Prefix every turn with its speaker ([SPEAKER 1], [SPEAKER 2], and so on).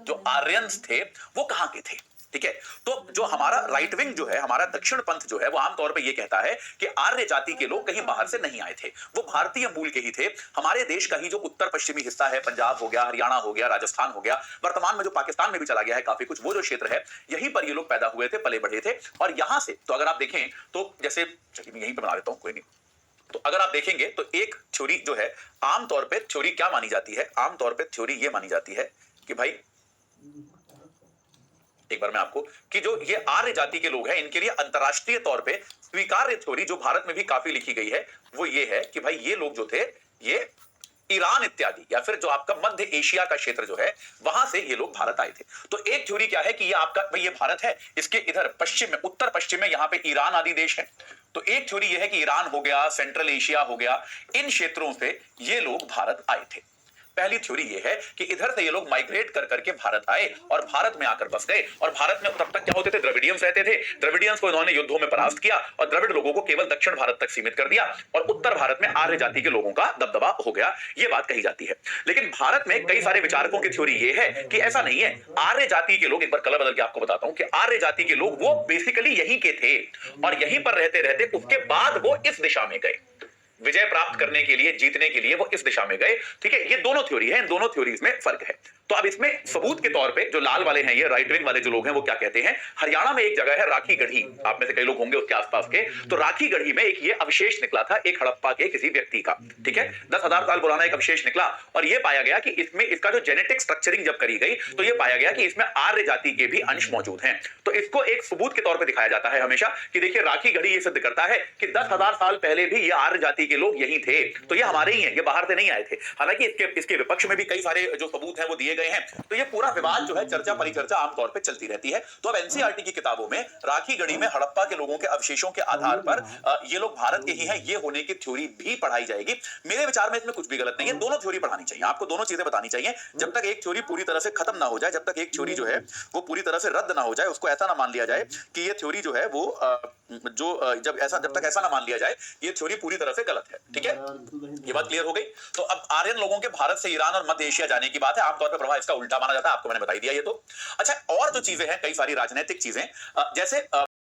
[SPEAKER 1] जो आर्यंस थे वो कहां के थे। ठीक है, तो जो हमारा राइट विंग जो है, हमारा दक्षिण पंथ जो है, वो आमतौर पे ये कहता है कि आर्य जाति के लोग कहीं बाहर से नहीं आए थे, वो भारतीय मूल के ही थे। हमारे देश का ही जो उत्तर पश्चिमी हिस्सा है, पंजाब हो गया, हरियाणा हो गया, राजस्थान हो गया, वर्तमान में जो पाकिस्तान में भी चला गया है काफी कुछ, वो जो क्षेत्र है, यहीं पर ये लोग पैदा हुए थे, पले बढ़े थे। और यहां से तो अगर आप देखें तो जैसे, चलिए मैं यहीं पर बना देता हूं, कोई नहीं। तो अगर आप देखेंगे तो एक थ्योरी जो है, आमतौर पे थ्योरी क्या मानी जाती है, आमतौर पे थ्योरी ये मानी जाती है कि भाई, एक बार मैं आपको, कि जो ये आर्य जाति के लोग हैं, इनके लिए अंतरराष्ट्रीय तौर पे स्वीकार्य थ्योरी जो भारत में भी काफी लिखी गई है, वो ये है कि भाई ये लोग जो थे, ये ईरान इत्यादि या फिर जो आपका मध्य एशिया का क्षेत्र जो है, वहां से ये लोग भारत आए थे। तो एक थ्योरी क्या है कि ये आपका भाई ये भारत है, इसके इधर पश्चिम में, उत्तर पश्चिम में यहां पे ईरान आदि देश है। तो एक थ्योरी ये है कि ईरान हो गया, सेंट्रल एशिया हो गया, इन क्षेत्रों से ये लोग भारत आए थे। पहली थ्योरी ये है कि इधर से ये लोग माइग्रेट कर करके भारत आए और भारत में आकर बस गए। और भारत में तब तक क्या होते थे, द्रविडियंस रहते थे। द्रविडियंस को इन्होंने युद्धों में परास्त किया और द्रविड़ लोगों को केवल दक्षिण भारत तक सीमित कर दिया और उत्तर भारत में आर्य जाति के लोगों का दबदबा हो गया, ये बात कही जाती है। लेकिन भारत में कई सारे विचारकों की थ्योरी ये है कि ऐसा नहीं है। आर्य जाति के लोग, एक बार कलर बदल के आपको बताता हूं, कि आर्य जाति के लोग वो बेसिकली यहीं के थे और यहीं पर रहते रहते उसके बाद वो इस दिशा में गए, विजय प्राप्त करने के लिए, जीतने के लिए वो इस दिशा में गए। ठीक है, ये दोनों थ्योरी है, इन दोनों थ्योरीज में फर्क है। तो अब इसमें सबूत के तौर पे जो लाल वाले हैं, ये राइट विंग वाले जो लोग हैं, वो क्या कहते हैं, हरियाणा में एक जगह है राखी गढ़ी, आप में से कई लोग होंगे उसके आसपास के, तो राखी गढ़ी में एक ये अवशेष निकला था, एक हड़प्पा के किसी व्यक्ति का। ठीक है, 10,000 साल पुराना एक अवशेष निकला और ये पाया गया कि इसमें, इसका जो जेनेटिक स्ट्रक्चरिंग जब करी गई, तो ये पाया गया कि इसमें आर्य जाति के भी अंश मौजूद हैं। तो इसको एक सबूत के तौर पर दिखाया जाता है हमेशा कि देखिए राखी गढ़ी ये सिद्ध करता है कि 10,000 साल पहले भी ये आर्य जाति के लोग यही थे, तो ये हमारे ही हैं, ये बाहर से नहीं आए थे। हालांकि इसके विपक्ष में भी कई सारे जो सबूत हैं वो दिए गए हैं। तो ये पूरा विवाद जो है, चर्चा परिचर्चा आमतौर पे चलती रहती है। तो अब एनसीईआरटी की किताबों में राखी गढ़ी में हड़प्पा के लोगों के अवशेषों के आधार पर ये लोग भारत के ही हैं, ये होने की थ्योरी भी पढ़ाई जाएगी। मेरे विचार में इसमें कुछ भी गलत नहीं है, दोनों थ्योरी पढ़ानी चाहिए, आपको दोनों चीजें बतानी चाहिए। जब तक एक थ्योरी पूरी तरह से खत्म ना हो जाए, जब तक एक थ्योरी जो है वो पूरी तरह से रद्द ना हो जाए, उसको ऐसा ना मान लिया जाए कि ये थ्योरी जो है वो जब तक ऐसा ना मान लिया जाए ये थ्योरी पूरी तरह से गलत है। ठीक है, ये बात क्लियर हो गई। तो अब आर्यन लोगों के भारत से ईरान और मध्य एशिया जाने की बात है, आमतौर पर प्रभाव इसका उल्टा माना जाता है, आपको मैंने बताई दिया ये। तो अच्छा, और जो चीजें हैं, कई सारी राजनीतिक चीजें, जैसे